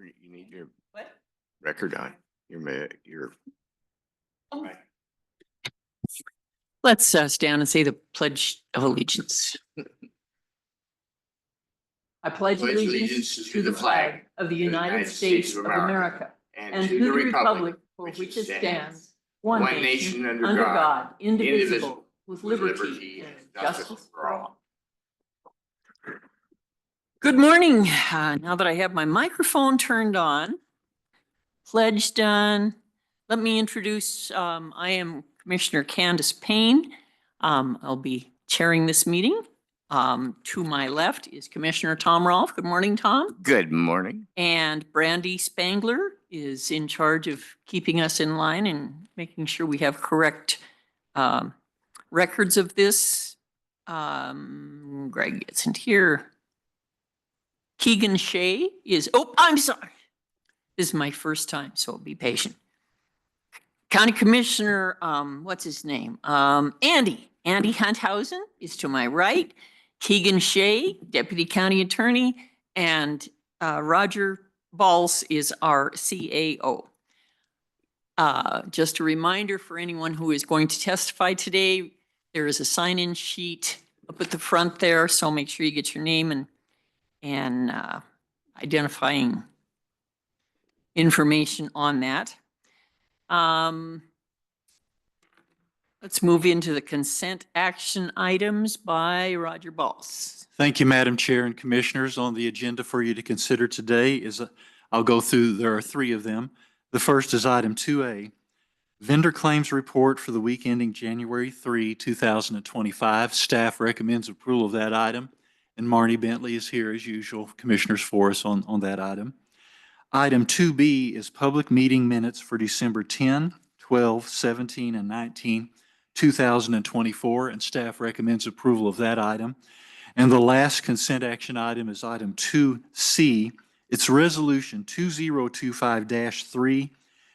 You need your What? record on your. Oh. Right. Let's stand and say the Pledge of Allegiance. I pledge allegiance to the flag of the United States of America and to the republic for which it stands, one nation under God, indivisible, with liberty and justice for all. Good morning. Now that I have my microphone turned on, pledge done, let me introduce, I am Commissioner Candace Payne. I'll be chairing this meeting. To my left is Commissioner Tom Rolfe. Good morning, Tom. Good morning. And Brandi Spangler is in charge of keeping us in line and making sure we have correct records of this. Greg isn't here. Keegan Shea is, oh, I'm sorry. This is my first time, so be patient. County Commissioner, what's his name? Andy Hunthausen is to my right. Keegan Shea, Deputy County Attorney, and Roger Baltz is our CAO. Just a reminder for anyone who is going to testify today, there is a sign-in sheet up at the front there, so make sure you get your name and identifying information on that. Let's move into the consent action items by Roger Baltz. Thank you, Madam Chair and Commissioners. On the agenda for you to consider today is, I'll go through, there are three of them. The first is item 2A, vendor claims report for the week ending January 3, 2025. Staff recommends approval of that item, and Marni Bentley is here as usual, Commissioners for us on that item. Item 2B is public meeting minutes for December 10, 12, 17, and 19, 2024, and staff recommends approval of that item. And the last consent action item is item 2C. It's resolution 2025-3,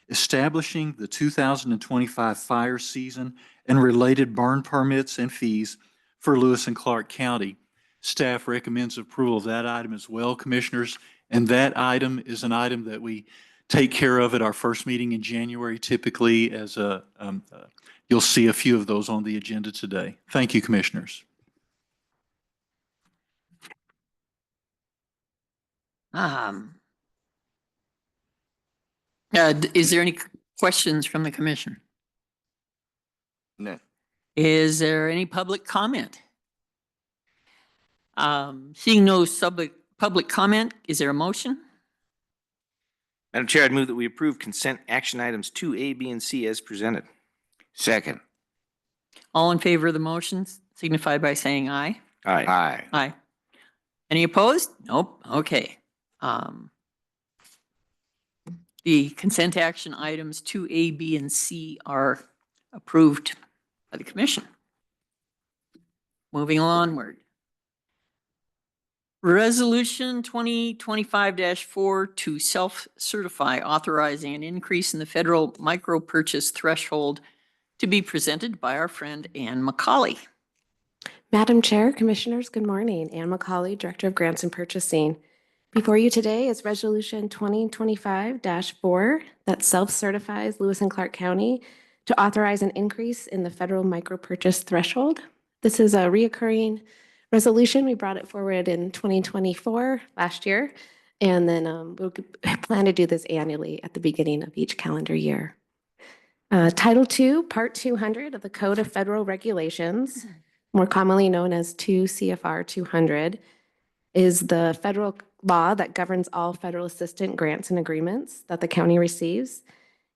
establishing the 2025 fire season and related burn permits and fees for Lewis and Clark County. Staff recommends approval of that item as well, Commissioners. And that item is an item that we take care of at our first meeting in January, typically as you'll see a few of those on the agenda today. Thank you, Commissioners. Is there any questions from the commission? No. Is there any public comment? Seeing no public comment, is there a motion? Madam Chair, I'd move that we approve consent action items 2A, B, and C as presented. Second. All in favor of the motions signify by saying aye. Aye. Aye. Aye. Any opposed? Nope. Okay. The consent action items 2A, B, and C are approved by the commission. Moving onward. Resolution 2025-4 to self-certify, authorizing an increase in the federal micro purchase threshold, to be presented by our friend Ann McCauley. Madam Chair, Commissioners, good morning. Ann McCauley, Director of Grants and Purchasing. Before you today is Resolution 2025-4 that self-certifies Lewis and Clark County to authorize an increase in the federal micro purchase threshold. This is a reoccurring resolution. We brought it forward in 2024, last year, and then we'll plan to do this annually at the beginning of each calendar year. Title II, Part 200 of the Code of Federal Regulations, more commonly known as 2 CFR 200, is the federal law that governs all federal assistance grants and agreements that the county receives,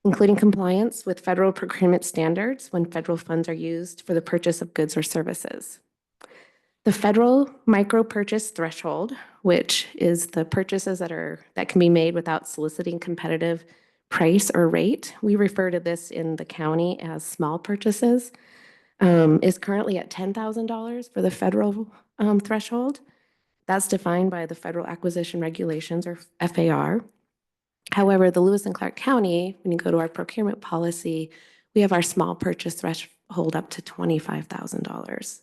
including compliance with federal procurement standards when federal funds are used for the purchase of goods or services. The federal micro purchase threshold, which is the purchases that can be made without soliciting competitive price or rate, we refer to this in the county as small purchases, is currently at $10,000 for the federal threshold. That's defined by the Federal Acquisition Regulations, or FAR. However, the Lewis and Clark County, when you go to our procurement policy, we have our small purchase threshold up to $25,000.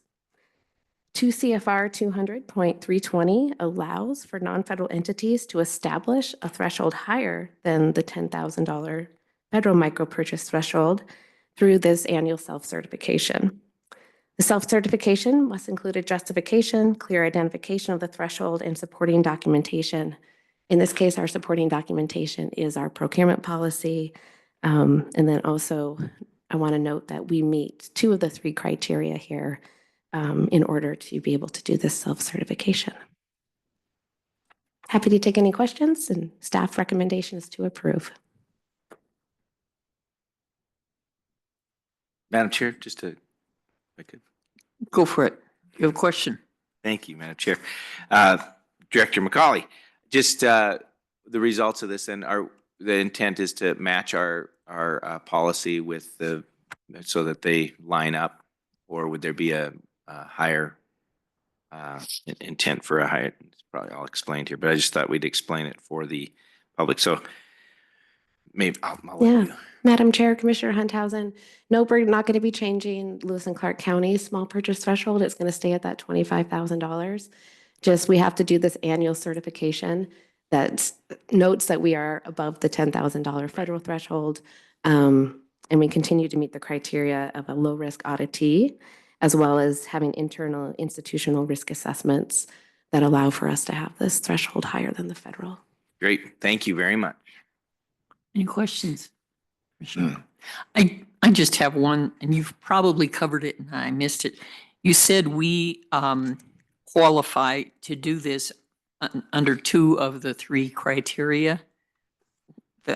2 CFR 200.320 allows for non-federal entities to establish a threshold higher than the $10,000 federal micro purchase threshold through this annual self-certification. The self-certification must include a justification, clear identification of the threshold, and supporting documentation. In this case, our supporting documentation is our procurement policy. And then also, I want to note that we meet 2 of the 3 criteria here in order to be able to do this self-certification. Happy to take any questions, and staff recommendation is to approve. Madam Chair, just to, if I could. Go for it. You have a question? Thank you, Madam Chair. Director McCauley, just the results of this, and the intent is to match our policy with so that they line up, or would there be a higher intent for a higher? It's probably all explained here, but I just thought we'd explain it for the public. So maybe I'll let you. Madam Chair, Commissioner Hunthausen, no, we're not going to be changing Lewis and Clark County's small purchase threshold. It's going to stay at that $25,000. Just we have to do this annual certification that notes that we are above the $10,000 federal threshold, and we continue to meet the criteria of a low-risk auditee, as well as having internal institutional risk assessments that allow for us to have this threshold higher than the federal. Great. Thank you very much. Any questions? I just have one, and you've probably covered it and I missed it. You said we qualify to do this under 2 of the 3 criteria.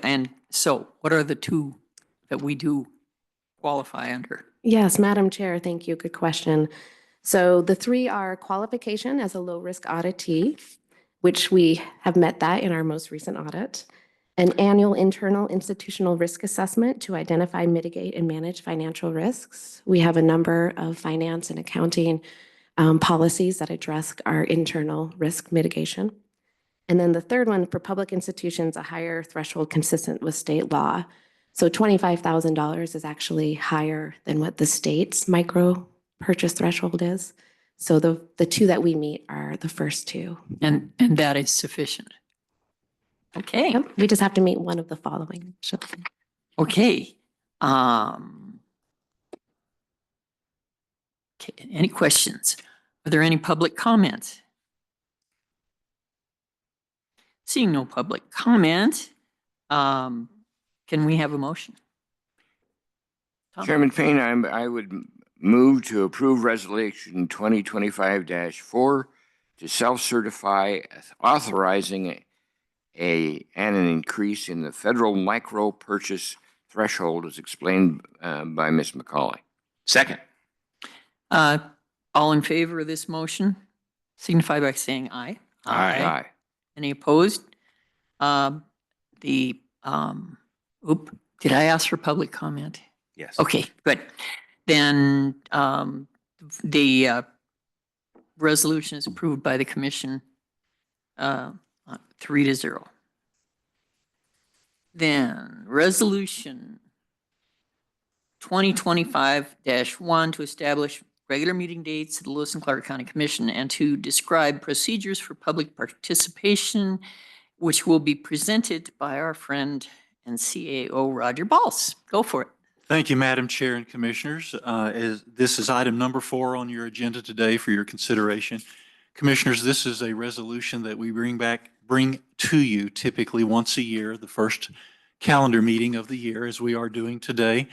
And so what are the 2 that we do qualify under? Yes, Madam Chair, thank you. Good question. So the 3 are qualification as a low-risk auditee, which we have met that in our most recent audit. An annual internal institutional risk assessment to identify, mitigate, and manage financial risks. We have a number of finance and accounting policies that address our internal risk mitigation. And then the 3rd one, for public institutions, a higher threshold consistent with state law. So $25,000 is actually higher than what the state's micro purchase threshold is. So the 2 that we meet are the first 2. And that is sufficient. Okay. Yep. We just have to meet one of the following. Okay. Okay. Any questions? Are there any public comments? Seeing no public comment, can we have a motion? Tom? Chairman Payne, I would move to approve resolution 2025-4 to self-certify, authorizing an increase in the federal micro purchase threshold as explained by Ms. McCauley. Second. All in favor of this motion, signify by saying aye. Aye. Any opposed? Did I ask for public comment? Yes. Okay, good. Then the resolution is approved by the commission 3-0. Then resolution 2025-1 to establish regular meeting dates of the Lewis and Clark County Commission and to describe procedures for public participation, which will be presented by our friend and CAO Roger Baltz. Go for it. Thank you, Madam Chair and Commissioners. This is item number 4 on your agenda today for your consideration. Commissioners, this is a resolution that we bring to you typically once a year, the first calendar meeting of the year, as we are doing today.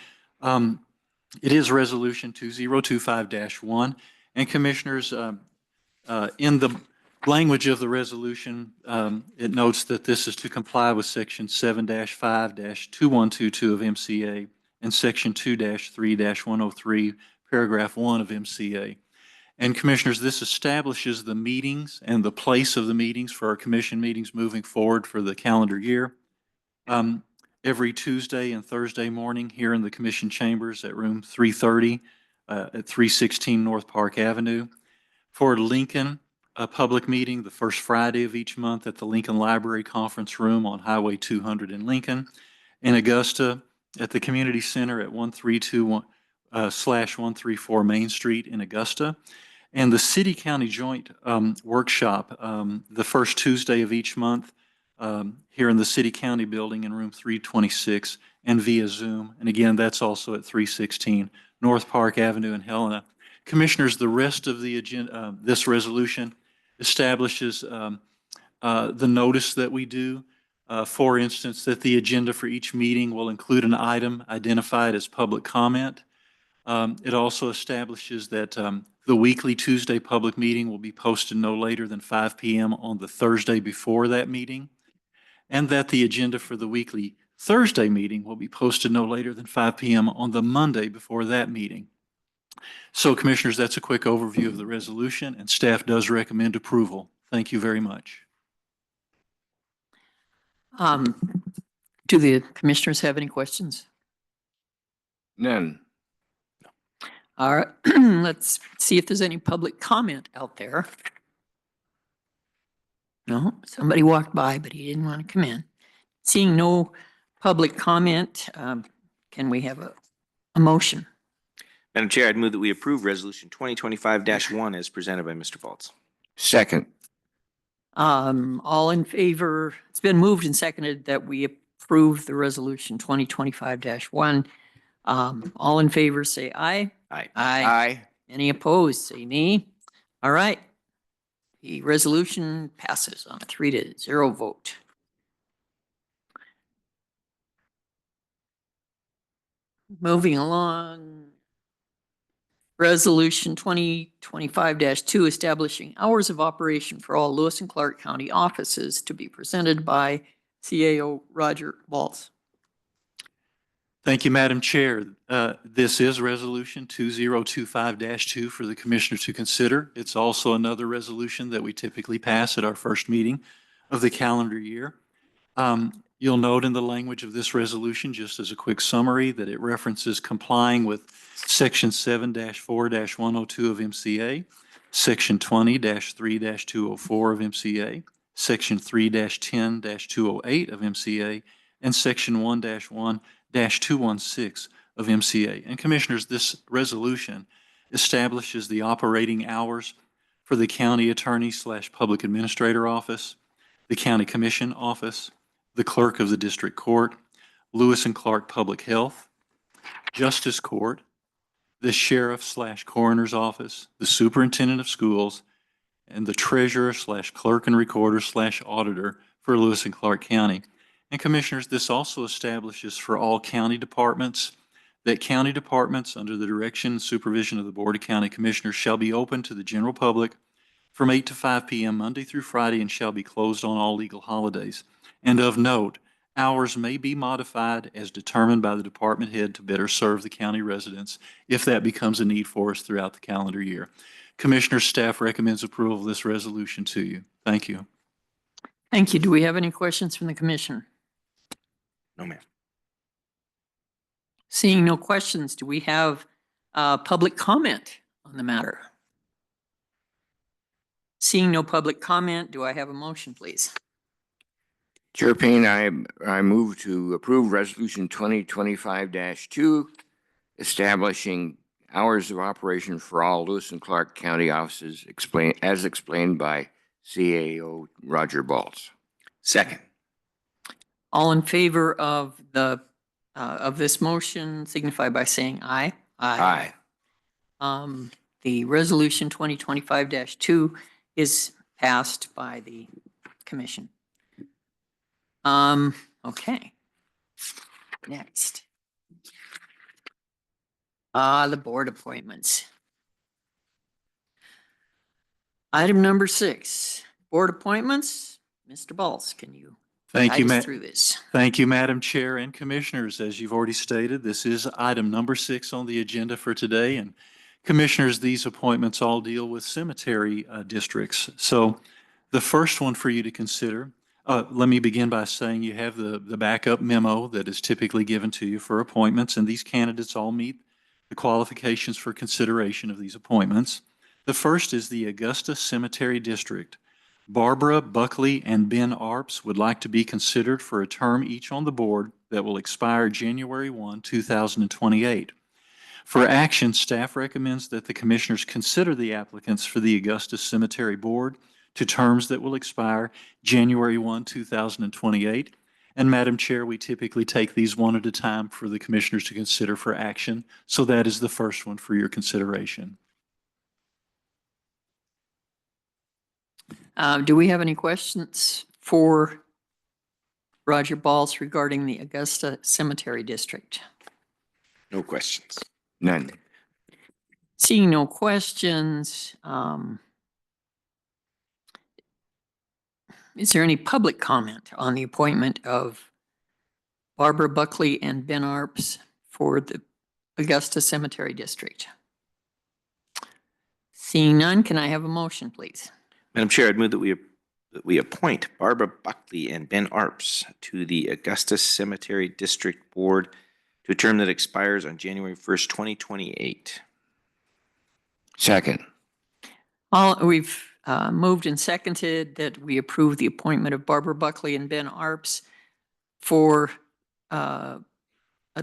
It is Resolution 2025-1. And Commissioners, in the language of the resolution, it notes that this is to comply with Section 7-5-2122 of MCA and Section 2-3-103, Paragraph 1 of MCA. And Commissioners, this establishes the meetings and the place of the meetings for our commission meetings moving forward for the calendar year. Every Tuesday and Thursday morning here in the commission chambers at room 330 at 316 North Park Avenue. For Lincoln, a public meeting the first Friday of each month at the Lincoln Library Conference Room on Highway 200 in Lincoln. In Augusta, at the Community Center at 132/134 Main Street in Augusta. And the city-county joint workshop, the first Tuesday of each month, here in the city-county building in room 326 and via Zoom. And again, that's also at 316 North Park Avenue in Helena. Commissioners, the rest of the agenda, this resolution establishes the notice that we do. For instance, that the agenda for each meeting will include an item identified as public comment. It also establishes that the weekly Tuesday public meeting will be posted no later than 5 p.m. on the Thursday before that meeting, and that the agenda for the weekly Thursday meeting will be posted no later than 5 p.m. on the Monday before that meeting. So, Commissioners, that's a quick overview of the resolution, and staff does recommend approval. Thank you very much. Do the commissioners have any questions? None. All right, let's see if there's any public comment out there. No, somebody walked by, but he didn't want to come in. Seeing no public comment, can we have a motion? Madam Chair, I'd move that we approve Resolution 2025-1 as presented by Mr. Baltz. Second. All in favor, it's been moved and seconded that we approve the resolution 2025-1. All in favor, say aye. Aye. Aye. Any opposed, say nay. All right. The resolution passes on a 3-0 vote. Moving along. Resolution 2025-2, establishing hours of operation for all Lewis and Clark County offices, to be presented by CAO Roger Baltz. Thank you, Madam Chair. This is Resolution 2025-2 for the Commissioner to consider. It's also another resolution that we typically pass at our first meeting of the calendar year. You'll note in the language of this resolution, just as a quick summary, that it references complying with Section 7-4-102 of MCA, Section 20-3-204 of MCA, Section 3-10-208 of MCA, and Section 1-1-216 of MCA. And Commissioners, this resolution establishes the operating hours for the County Attorney/Public Administrator Office, the County Commission Office, the Clerk of the District Court, Lewis and Clark Public Health, Justice Court, the Sheriff/Coroner's Office, the Superintendent of Schools, and the Treasurer/Clerk and Recorder/Auditor for Lewis and Clark County. And Commissioners, this also establishes for all county departments that county departments under the direction and supervision of the Board of County Commissioners shall be open to the general public from 8 to 5 p.m. Monday through Friday and shall be closed on all legal holidays. And of note, hours may be modified as determined by the department head to better serve the county residents if that becomes a need for us throughout the calendar year. Commissioner, staff recommends approval of this resolution to you. Thank you. Thank you. Do we have any questions from the commission? No, ma'am. Seeing no questions, do we have public comment on the matter? Seeing no public comment, do I have a motion, please? Chair Payne, I move to approve Resolution 2025-2, establishing hours of operation for all Lewis and Clark County offices as explained by CAO Roger Baltz. Second. All in favor of the of this motion signify by saying aye. Aye. The resolution 2025-2 is passed by the commission. Okay. Next. The board appointments. Item number 6, board appointments. Mr. Baltz, can you Thank you, guide us through this? Thank you, Madam Chair and Commissioners. As you've already stated, this is item number 6 on the agenda for today. And Commissioners, these appointments all deal with cemetery districts. So the first one for you to consider, let me begin by saying you have the backup memo that is typically given to you for appointments, and these candidates all meet the qualifications for consideration of these appointments. The first is the Augusta Cemetery District. Barbara Buckley and Ben Arps would like to be considered for a term each on the board that will expire January 1, 2028. For action, staff recommends that the commissioners consider the applicants for the Augustus Cemetery Board to terms that will expire January 1, 2028. And Madam Chair, we typically take these one at a time for the commissioners to consider for action. So that is the first one for your consideration. Do we have any questions for Roger Baltz regarding the Augusta Cemetery District? No questions. None. Seeing no questions, is there any public comment on the appointment of Barbara Buckley and Ben Arps for the Augusta Cemetery District? Seeing none, can I have a motion, please? Madam Chair, I'd move that we appoint Barbara Buckley and Ben Arps to the Augusta Cemetery District Board to a term that expires on January 1st, 2028. Second. We've moved and seconded that we approve the appointment of Barbara Buckley and Ben Arps for a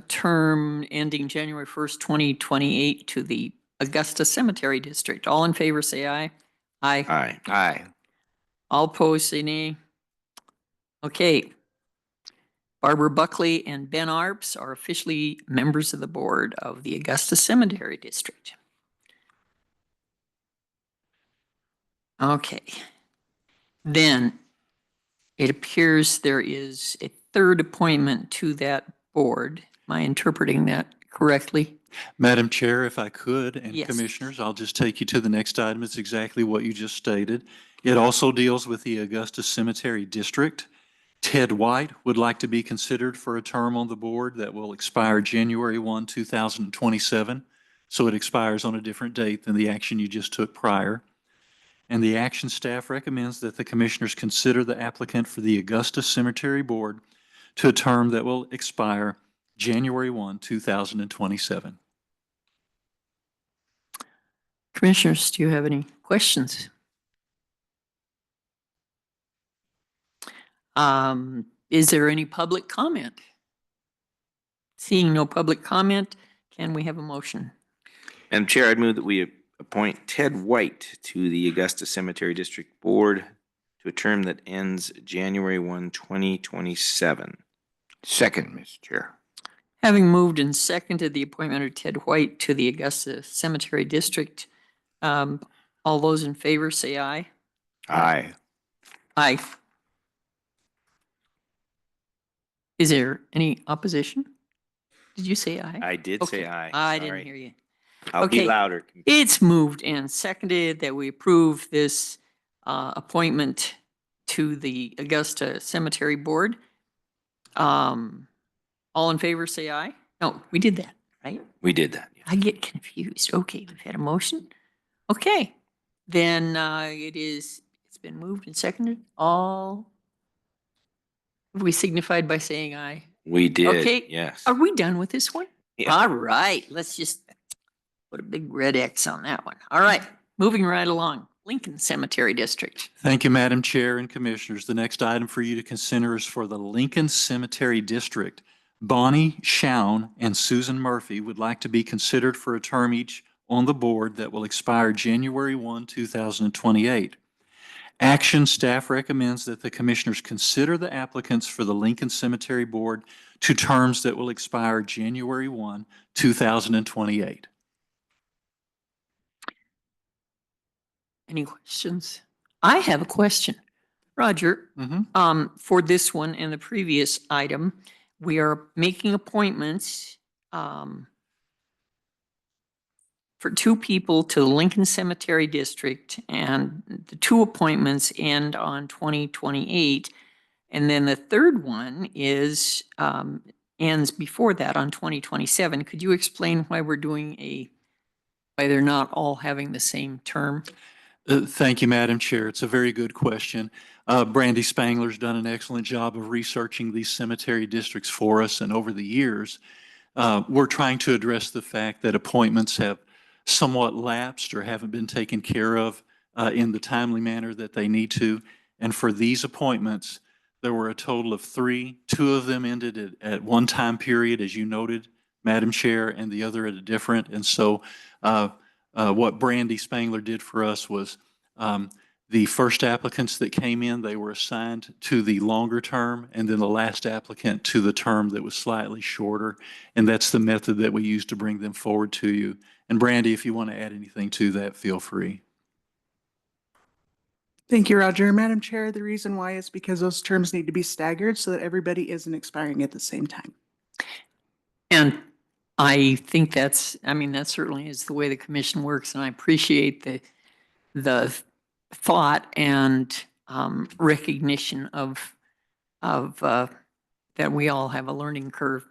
term ending January 1st, 2028 to the Augusta Cemetery District. All in favor, say aye. Aye. Aye. Aye. All opposed, say nay. Okay. Barbara Buckley and Ben Arps are officially members of the board of the Augusta Cemetery District. Okay. Then it appears there is a third appointment to that board. Am I interpreting that correctly? Madam Chair, if I could, and Yes. Commissioners, I'll just take you to the next item. It's exactly what you just stated. It also deals with the Augusta Cemetery District. Ted White would like to be considered for a term on the board that will expire January 1, 2027. So it expires on a different date than the action you just took prior. And the action staff recommends that the commissioners consider the applicant for the Augusta Cemetery Board to a term that will expire January 1, 2027. Commissioners, do you have any questions? Is there any public comment? Seeing no public comment, can we have a motion? Madam Chair, I'd move that we appoint Ted White to the Augusta Cemetery District Board to a term that ends January 1, 2027. Second, Mr. Chair. Having moved and seconded the appointment of Ted White to the Augusta Cemetery District, all those in favor say aye. Aye. Aye. Is there any opposition? Did you say aye? I did say Okay. aye. I Sorry. didn't hear you. I'll be Okay. louder. It's moved and seconded that we approve this appointment to the Augusta Cemetery Board. All in favor, say aye. No, we did that, right? We did that. I get confused. Okay, we've had a motion. Okay, then it's been moved and seconded. We signified by saying aye. We did. Okay. Yes. Are we done with this one? Yeah. All right, let's just put a big red X on that one. All right, moving right along. Lincoln Cemetery District. Thank you, Madam Chair and Commissioners. The next item for you to consider is for the Lincoln Cemetery District. Bonnie Shown and Susan Murphy would like to be considered for a term each on the board that will expire January 1, 2028. Action staff recommends that the commissioners consider the applicants for the Lincoln Cemetery Board to terms that will expire January 1, 2028. Any questions? I have a question. Roger, for this one and the previous item, we are making appointments for two people to the Lincoln Cemetery District, and the two appointments end on 2028. And then the third one is ends before that on 2027. Could you explain why we're doing why they're not all having the same term? Thank you, Madam Chair. It's a very good question. Brandi Spangler's done an excellent job of researching these cemetery districts for us, and over the years, we're trying to address the fact that appointments have somewhat lapsed or haven't been taken care of in the timely manner that they need to. And for these appointments, there were a total of 3. 2 of them ended at one time period, as you noted, Madam Chair, and the other at a different. And so what Brandi Spangler did for us was the first applicants that came in, they were assigned to the longer term, and then the last applicant to the term that was slightly shorter. And that's the method that we use to bring them forward to you. And Brandi, if you want to add anything to that, feel free. Thank you, Roger. Madam Chair, the reason why is because those terms need to be staggered so that everybody isn't expiring at the same time. And I think that's certainly is the way the commission works, and I appreciate the thought and recognition of that we all have a learning curve.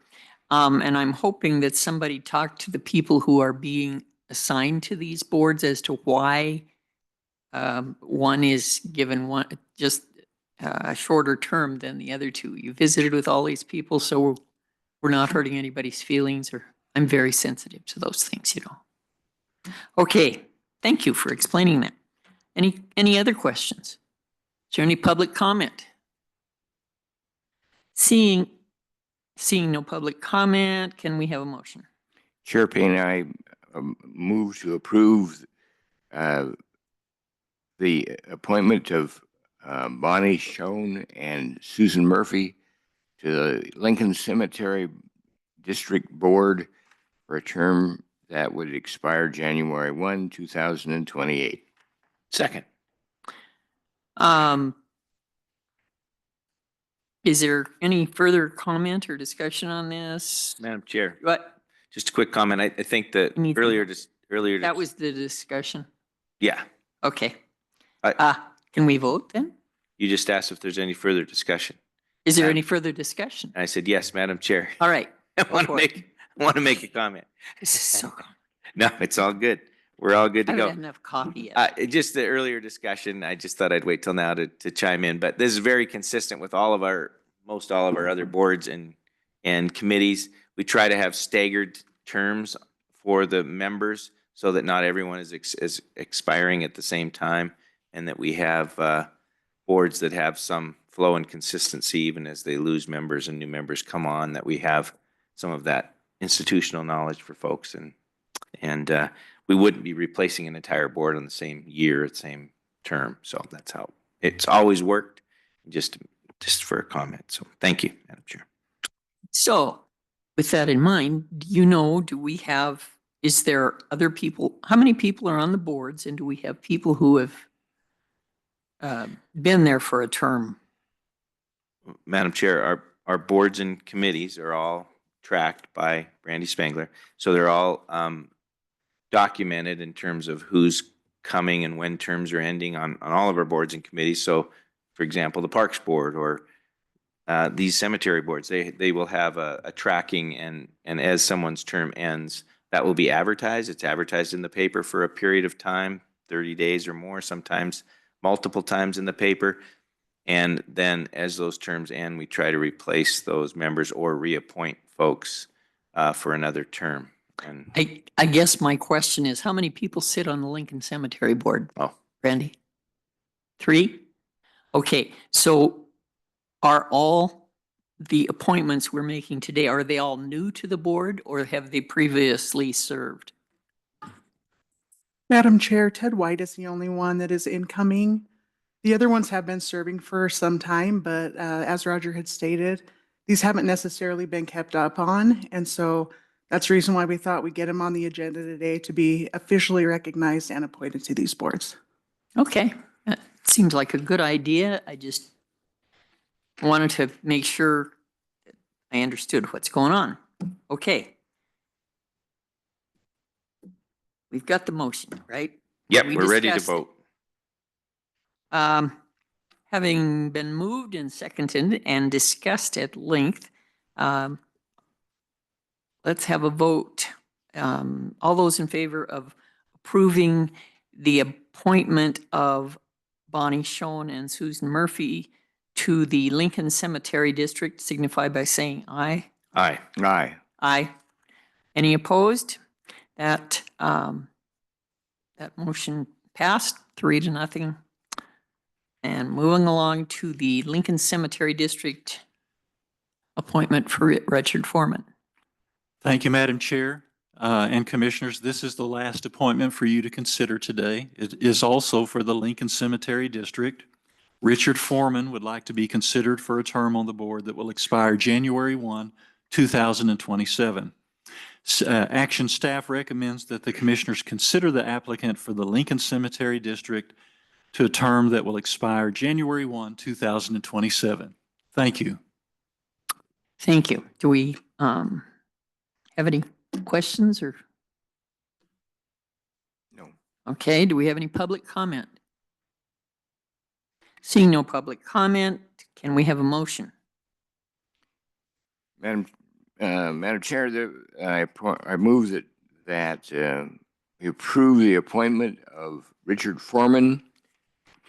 And I'm hoping that somebody talked to the people who are being assigned to these boards as to why one is given just a shorter term than the other two. You visited with all these people, so we're not hurting anybody's feelings, or I'm very sensitive to those things, you know. Okay, thank you for explaining that. Any other questions? Is there any public comment? Seeing no public comment, can we have a motion? Chair Payne, I move to approve the appointment of Bonnie Schoen and Susan Murphy to the Lincoln Cemetery District Board for a term that would expire January 1, 2028. Second. Is there any further comment or discussion on this? Madam Chair, What? just a quick comment. I think that Anything? earlier. That was the discussion. Yeah. Okay. I- Can we vote then? You just asked if there's any further discussion. Is there any further discussion? And I said, yes, Madam Chair. All right. I Go want to for it. make a comment. This is so. No, it's all good. We're all good I to haven't go. had enough coffee yet. Just the earlier discussion, I just thought I'd wait till now to chime in, but this is very consistent with most all of our other boards and committees. We try to have staggered terms for the members so that not everyone is expiring at the same time, and that we have boards that have some flow and consistency even as they lose members and new members come on, that we have some of that institutional knowledge for folks, and we wouldn't be replacing an entire board on the same year, same term. So that's how it's always worked, just for a comment. So thank you, Madam Chair. So with that in mind, is there other people? How many people are on the boards, and do we have people who have been there for a term? Madam Chair, our boards and committees are all tracked by Brandi Spangler. So they're all documented in terms of who's coming and when terms are ending on all of our boards and committees. So, for example, the Parks Board or these cemetery boards, they will have a tracking, and as someone's term ends, that will be advertised. It's advertised in the paper for a period of time, 30 days or more, sometimes multiple times in the paper. And then as those terms end, we try to replace those members or reappoint folks for another term. And I guess my question is, how many people sit on the Lincoln Cemetery Board? Oh. Brandi? 3? Okay, so are all the appointments we're making today, are they all new to the board, or have they previously served? Madam Chair, Ted White is the only one that is incoming. The other ones have been serving for some time, but as Roger had stated, these haven't necessarily been kept up on. And so that's the reason why we thought we'd get them on the agenda today to be officially recognized and appointed to these boards. Okay, that seems like a good idea. I just wanted to make sure that I understood what's going on. Okay. We've got the motion, right? yep, We we're ready to discussed it. vote. Having been moved and seconded and discussed at length, let's have a vote. All those in favor of approving the appointment of Bonnie Schoen and Susan Murphy to the Lincoln Cemetery District signify by saying aye. Aye. Aye. Aye. Any opposed? That motion passed 3-0. And moving along to the Lincoln Cemetery District appointment for Richard Foreman. Thank you, Madam Chair and Commissioners. This is the last appointment for you to consider today. It is also for the Lincoln Cemetery District. Richard Foreman would like to be considered for a term on the board that will expire January 1, 2027. Action staff recommends that the Commissioners consider the applicant for the Lincoln Cemetery District to a term that will expire January 1, 2027. Thank you. Thank you. Do we have any questions or? No. Okay, do we have any public comment? Seeing no public comment, can we have a motion? Madam Chair, I move that we approve the appointment of Richard Foreman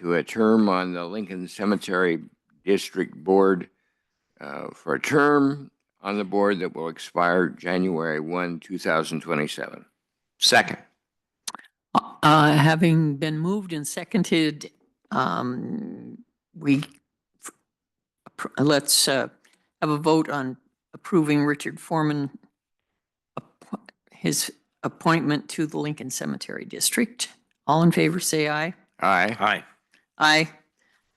to a term on the Lincoln Cemetery District Board for a term on the board that will expire January 1, 2027. Second. Having been moved and seconded, let's have a vote on approving Richard Foreman, his appointment to the Lincoln Cemetery District. All in favor, say aye. Aye. Aye. Aye.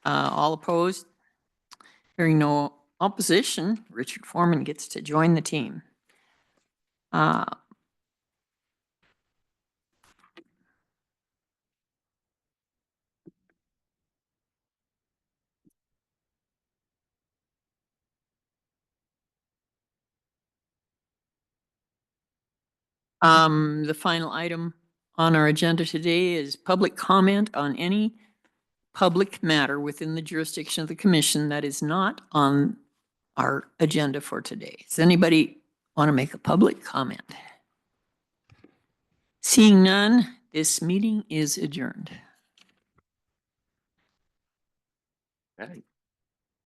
All opposed? Hearing no opposition, Richard Foreman gets to join the team. The final item on our agenda today is public comment on any public matter within the jurisdiction of the commission that is not on our agenda for today. Does anybody want to make a public comment? Seeing none, this meeting is adjourned. Aye.